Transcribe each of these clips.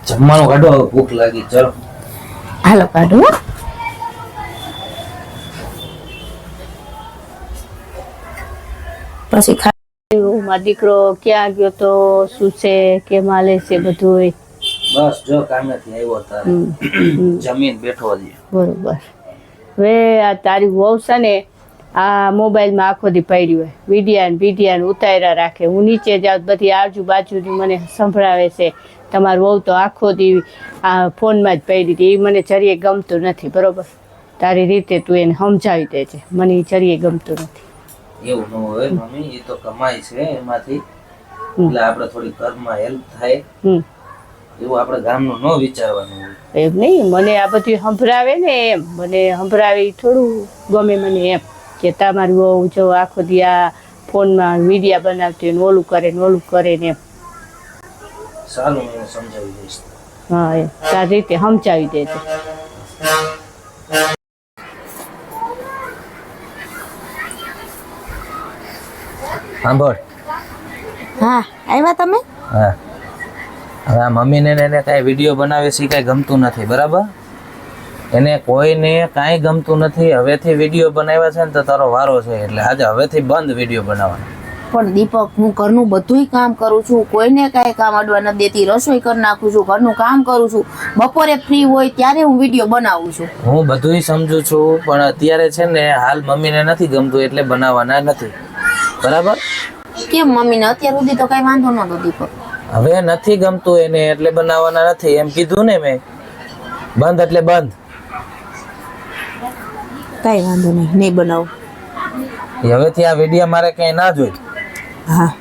જમવાનું કાઢો, ભૂખ લાગી. ચલો હાલો કાઢો. પછી મારો દીકરો ક્યાં ગયો તો, શું છે, કેમ હાલે છે બધું? બસ જો કામેથી આવ્યો તારે જમીન બેઠો છે. બરોબર. હવે આ તારી વહુ છે ને આ મોબાઈલમાં આખો દી પડી હોય, વિડિયા ઉતાર્યા રાખે. હું નીચે જાઉં બધી આજુબાજુની મને સંભળાવે છે તમારું વહુ તો આખો દી આ ફોનમાં જ પડી હતી. એ મને જરીએ ગમતું નથી. બરોબર, તારી રીતે તું એને સમજાવી દેજે, મને એ જરીએ ગમતું નથી. એવું ન હોય મમ્મી, એ તો કમાય છે એમાંથી, એટલે આપણે થોડી ઘરમાં હેલ્પ થાય એવું આપણે ગામનું ન વિચારવાનું હોય. એમ નહીં, મને આ બધું સંભળાવે ને એમ મને સંભળાવે થોડું ગમે મને એમ કે તમારી બહુ જો આખો દી આ ફોનમાં વિડીયા બનાવતી હોય ને ઓલું કરે ને એમ. સારું, હું સમજાવી દઈશ. હા, એમ તારી રીતે સમજાવી દેજે. સાંભળ. હા આવ્યા તમે? હા, હવે આ મમ્મીને એને કાંઈ વિડીયો બનાવે છે કાંઈ ગમતું નથી, બરાબર? એને કોઈને કાંઈ ગમતું નથી. હવેથી વિડીયો બનાવ્યા છે ને તો તારો વારો છે, એટલે આજે હવેથી બંધ વિડીયો બનાવવાનો. પણ દીપક, હું ઘરનું બધુંય કામ કરું છું, કોઈને કાંઈ કામ અડવા નથી દેતી. રસોઈ કરી નાખું છું, ઘરનું કામ કરું છું. બપોરે ફ્રી હોય ત્યારે હું વિડીયો બનાવું છું. હું બધુંય સમજુ છું, પણ અત્યારે છે ને હાલ મમ્મીને નથી ગમતું એટલે બનાવવાના નથી, બરાબર? કેમ મમ્મીને અત્યાર સુધી તો કઈ વાંધો નતો દીપક? હવે નથી ગમતું એને એટલે બનાવવાના નથી એમ કીધું ને મેં. બંધ એટલે બંધ. કઈ વાંધો નહીં, નહીં બનાવું. હવેથી આ વિડીયો મારે ક્યાંય ના જોઈ. હા.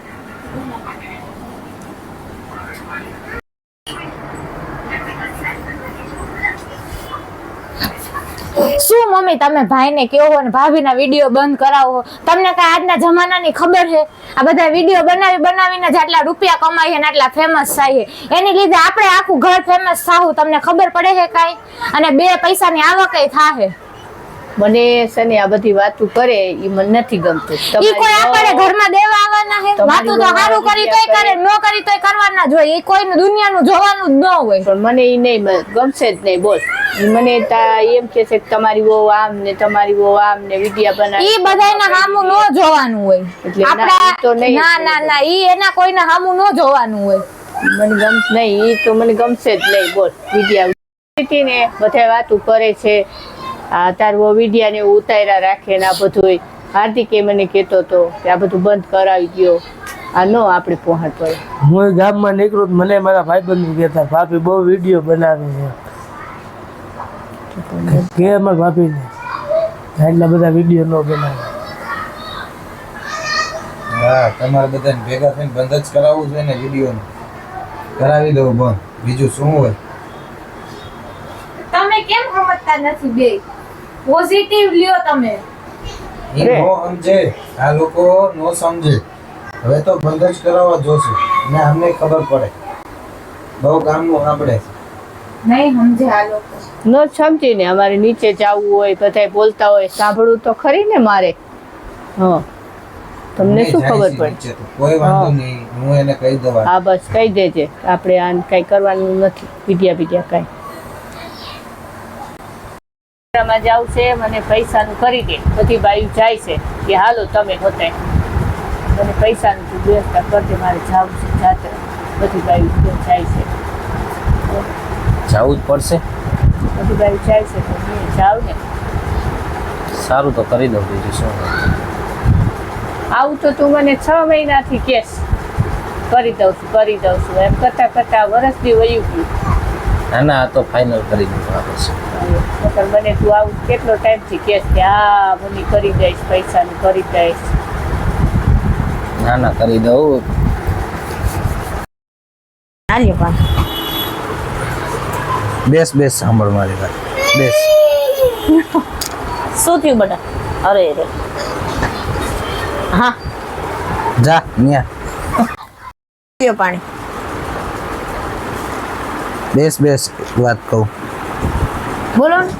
શું મમ્મી તમે ભાઈને કહો ને ભાભીના વિડીયો બંધ કરાવો? તમને કઈ આજના જમાનાની ખબર છે? આ બધા વિડીયો બનાવીને જ આટલા રૂપિયા કમાય છે ને આટલા ફેમસ થાય છે. એની લીધે આપણે આખું ઘર ફેમસ થાવું. તમને ખબર પડે છે કાંઈ? અને 2 પૈસાની આવક થાય. મને છે ને આ બધી વાતો કરે એ મને નથી ગમતું. ઈ કોઈ આપણે ઘરમાં દેવા આવવાના છે? વાતો તો સારું કરી તોય કરે, નો કરી તોય કરવાના જ હોય. એ કોઈનું દુનિયાનું જોવાનું જ ન હોય. પણ મને એ નહીં ગમશે જ નહીં. બોલ, મને એમ કે છે કે તમારી બહુ આમ ને તમારી બહુ આમ ને વિડિયા બનાવે. ઈ બધાયના સામું નો જોવાનું હોય. એટલે ના ઈ એના કોઈના સામું નો જોવાનું હોય. મને ગમશે નહીં, ઈ તો મને ગમશે જ નહીં. બોલ, વિડિયા ને બધા વાતો કરે છે. આ તારો વિડિયા ને ઉતાર્યા રાખે ને આ બધું. હાર્દિકે મને કહેતો હતો કે આ બધું બંધ કરાવી દો, આ નો આપણે પહોંચ પડે. હું ગામમાં નીકળું મને મારા ભાઈબંધ કહેતા ભાભી બહુ વિડીયો બનાવે છે. કે અમારા ભાભીને એટલા બધા વિડીયો ન બનાવે. હા, તમારે બધાને ભેગા થઈને બંધ જ કરાવવું છે ને વિડીયો કરાવી દઉં બંધ. બીજું શું હોય? તમે કેમ સમજતા નથી? બે પોઝિટિવ લ્યો તમે. એ નો સમજે, આ લોકો નો સમજે. હવે તો બંધ જ કરાવવા જોશે ને અમને ખબર પડે. બહુ કામનું આપણે નહીં સમજે આ લોકો. ન સમજી ને અમારે નીચે જવું હોય, બધા બોલતા હોય, સાંભળવું તો ખરી ને મારે. હા, તમને શું ખબર પડે? કોઈ વાંધો નહીં, હું એને કહી દઉં. હા બસ કહી દેજે, આપણે આ કઈ કરવાનું નથી. વિડિયા કઈ માં જાવ છે, મને પૈસાનું કરી દે. બધી બાયું જાય છે કે હાલો તમે હોતે મને પૈસાનું તું વ્યવસ્થા કરજે, મારે જવું છે જાતે. બધી બાયું જાય છે, જવું જ પડશે. બધી બાયું જાય છે તો હું જાવ ને. સારું તો કરી દઉં. બીજું શું? આવું તો તું મને 6 મહિનાથી કેસ કરી દઉં છું એમ કરતા વરસ બી વયું ગયું. ના આ તો ફાઇનલ કરી દઉં આપણે. મને તું આવું કેટલો ટાઈમથી કેસ કે હા મમ્મી કરી દઈશ, પૈસાનું કરી દઈશ. ના કરી દઉં. આલ્યો પણ બેસ સાંભળ મારી વાત. બેસ. શું થયું બેટા? અરે હા જા ન્યા પાણી. બેસ વાત કહું. બોલો ને.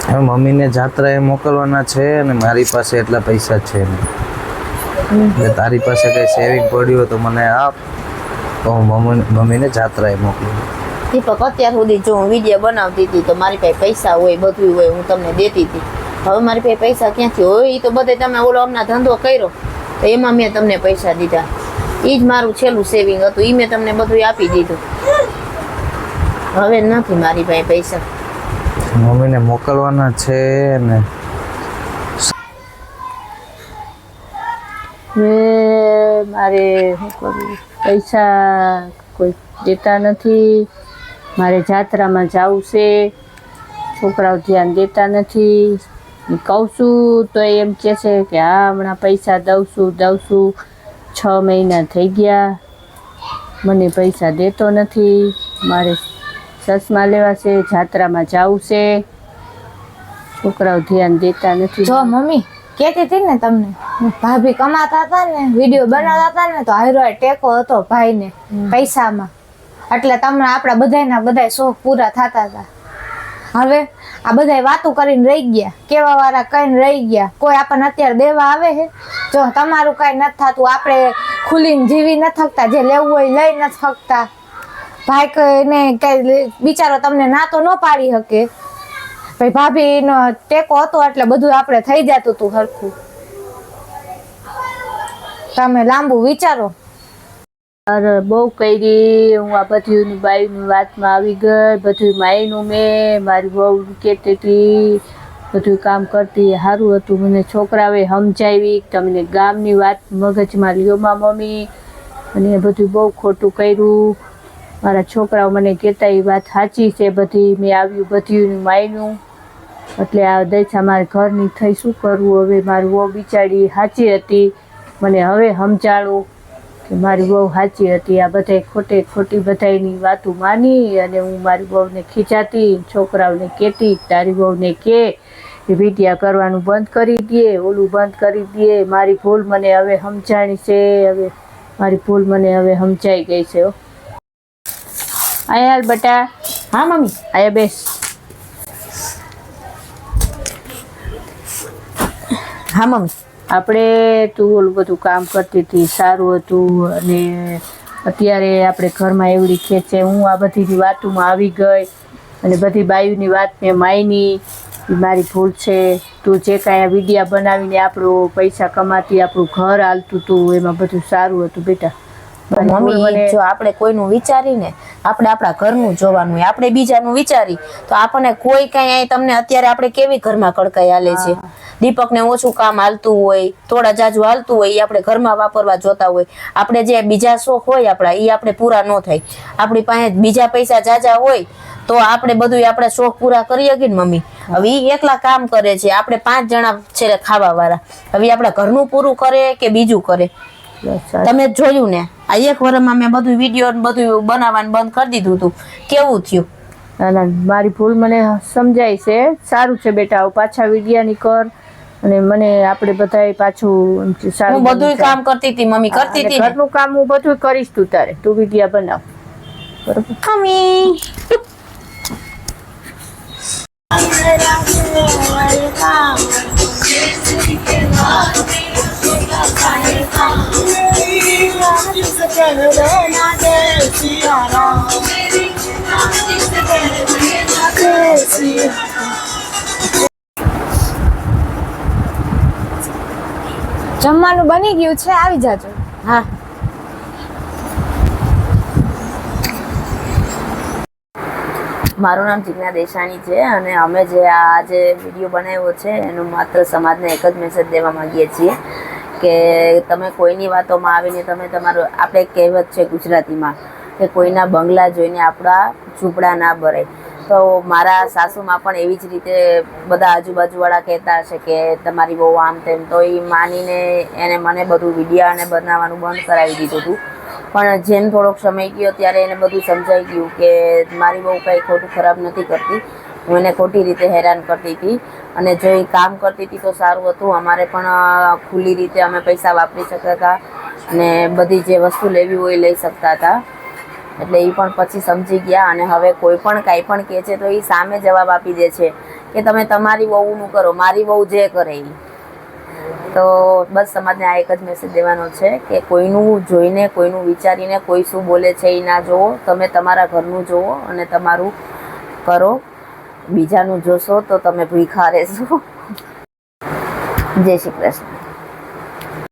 હવે મમ્મીને જાત્રાએ મોકલવાના છે અને મારી પાસે એટલા પૈસા છે નહીં. એટલે તારી પાસે કઈ સેવિંગ પડ્યું હોય તો મને આપ. તો હું મમ્મીને જાત્રાએ મોકલું. દીપક અત્યાર સુધી જો હું વિડીયો બનાવતી હતી તો મારી પાસે પૈસા હોય, બધું હોય, હું તમને દેતી હતી. હવે મારી પાસે પૈસા ક્યાંથી હોય? એ તો બધે તમે ઓલો હમણાં ધંધો કર્યો તો એમાં મેં તમને પૈસા દીધા. એ જ મારું છેલ્લું સેવિંગ હતું, એ મેં તમને બધું આપી દીધું. હવે નથી મારી પાસે પૈસા. મમ્મીને મોકલવાના છે ને. મારે શું કરવું? પૈસા કોઈ દેતા નથી. મારે જાત્રામાં જવું છે, છોકરાઓ ધ્યાન દેતા નથી. કહું છું તો એમ કહે છે કે હા હમણાં પૈસા દઉં છું. 6 મહિના થઈ ગયા, મને પૈસા દેતો નથી. મારે ચશ્મા લેવા છે, જાત્રામાં જવું છે, છોકરાઓ ધ્યાન દેતા નથી. જો મમ્મી કહેતી હતી ને તમને, ભાભી કમાતા હતા ને, વિડીયો બનાવતા હતા ને, તો હારો ટેકો હતો ભાઈને પૈસામાં, એટલે તમને આપણા બધાય શોખ પૂરા થતા હતા. હવે આ બધાય વાતો કરીને રહી ગયા, કેવા વાળા કઈને રહી ગયા. કોઈ આપણને અત્યારે દેવા આવે છે? જો તમારું કઈ નથી થતું, આપણે ખુલીને જીવી નથી શકતા, જે લેવું હોય લઈ નથી શકતા. ભાઈ કઈને કઈ બિચારો તમને ના તો ન પાડી શકે. ભાઈ ભાભીનો ટેકો હતો એટલે બધું આપણે થઈ જતું હતું સરખું. તમે લાંબુ વિચારો. અરે બહુ કરી હું આ બધી બાઈની વાતમાં આવી ગઈ. બધું માયનું મેં મારી બહુ કહેતી હતી, બધું કામ કરતી સારું હતું. મને છોકરાઓએ સમજાવી, તમને ગામની વાત મગજમાં લ્યોમાં મમ્મી, અને એ બધું બહુ ખોટું કર્યું. મારા છોકરાઓ મને કહેતા એ વાત સાચી છે બધી, મેં આવ્યું બધું માયનું. એટલે આ દૈસા મારે ઘરની થઈ શું કરવું હવે? મારી બહુ બિચારી સાચી હતી, મને હવે સમજાણું કે મારી બહુ સાચી હતી. આ બધાય ખોટી બધાની વાતો માની અને હું મારી બહુને ખીચાતી, છોકરાઓને કહેતી તારી બહુને કે વિડિયા કરવાનું બંધ કરી દે, ઓલું બંધ કરી દે. મારી ભૂલ મને હવે સમજાણી છે, હવે મારી ભૂલ મને હવે સમજાઈ ગઈ છે. આયા હાલ બટા. હા મમ્મી. આયા બેસ. હા મમ્મી. આપણે તું ઓલું બધું કામ કરતી હતી સારું હતું, અને અત્યારે આપણે ઘરમાં એવડી ખેંચે. હું આ બધી વાતોમાં આવી ગઈ અને બધી બાયુની વાત મેં માયની. મારી ભૂલ છે. તું જે કાંઈ આ વિડીયા બનાવીને આપણું પૈસા કમાતી, આપણું ઘર હાલતું હતું, એમાં બધું સારું હતું બેટા. મમ્મી જો આપણે કોઈનું વિચારીને આપણે આપણા ઘરનું જોવાનું હોય, આપણે બીજાનું વિચારી તો આપણને કોઈ કઈ તમને અત્યારે આપણે કેવી ઘરમાં કડકાઈ હાલે છે. દીપકને ઓછું કામ હાલતું હોય, થોડા જાજુ હાલતું હોય, એ આપણે ઘરમાં વાપરવા જોતા હોય. આપણે જે બીજા શોખ હોય આપણા એ આપણે પૂરા ન થાય. આપણી પાસે બીજા પૈસા જાજા હોય તો આપણે બધું આપણા શોખ પૂરા કરી શકીએ ને મમ્મી. હવે એ એકલા કામ કરે છે, આપણે 5 જણા છે ખાવા વાળા. હવે આપણા ઘરનું પૂરું કરે કે બીજું કરે? તમે જોયું ને આ 1 વર્ષમાં મેં બધું વિડીયો બધું બનાવવાનું બંધ કરી દીધું હતું. કેવું થયું? ના મારી ભૂલ મને સમજાય છે. સારું છે બેટા, આવું પાછા વિડિયાની કર, અને મને આપણે બધાય પાછું સારું. હું બધું કામ કરતી હતી મમ્મી, કરતી હતી. ઘરનું કામ હું બધું કરીશ, તું તારે તું વિડિયા બનાવ બરોબર મમ્મી. જમવાનું બની ગયું છે, આવી જાજો. હા. મારું નામ જિજ્ઞા દેસાણી છે અને અમે જે આ જે વિડીયો બનાવ્યો છે એનો માત્ર સમાજને એક જ મેસેજ દેવા માંગીએ છીએ કે તમે કોઈની વાતોમાં આવીને તમે તમારું, આપણે કહેવત છે ગુજરાતીમાં કે કોઈના બંગલા જોઈને આપણા ઝૂંપડા ના ભરાય. તો મારા સાસુમાં પણ એવી જ રીતે બધા આજુબાજુવાળા કહેતા હશે કે તમારી બહુ આમ તેમ, તો એ માનીને એને મને બધું વિડીયા અને બનાવવાનું બંધ કરાવી દીધું હતું. પણ જેમ થોડોક સમય ગયો ત્યારે એને બધું સમજાઈ ગયું કે મારી બહુ કંઈ ખોટું ખરાબ નથી કરતી, હું એને ખોટી રીતે હેરાન કરતી હતી. અને જો એ કામ કરતી હતી તો સારું હતું, અમારે પણ ખુલ્લી રીતે અમે પૈસા વાપરી શકતા હતા અને બધી જે વસ્તુ લેવી હોય લઈ શકતા હતા. એટલે એ પણ પછી સમજી ગયા અને હવે કોઈ પણ કાંઈ પણ કહે છે તો એ સામે જવાબ આપી દે છે કે તમે તમારી વહુનું કરો, મારી વહુ જે કરે એ. તો બસ સમાજને આ એક જ મેસેજ દેવાનો છે કે કોઈનું જોઈને કોઈનું વિચારીને કોઈ શું બોલે છે એ ના જોવો. તમે તમારા ઘરનું જોવો અને તમારું કરો. બીજાનું જોશો તો તમે ભૂખ્યા રહેશો. જય શ્રી કૃષ્ણ.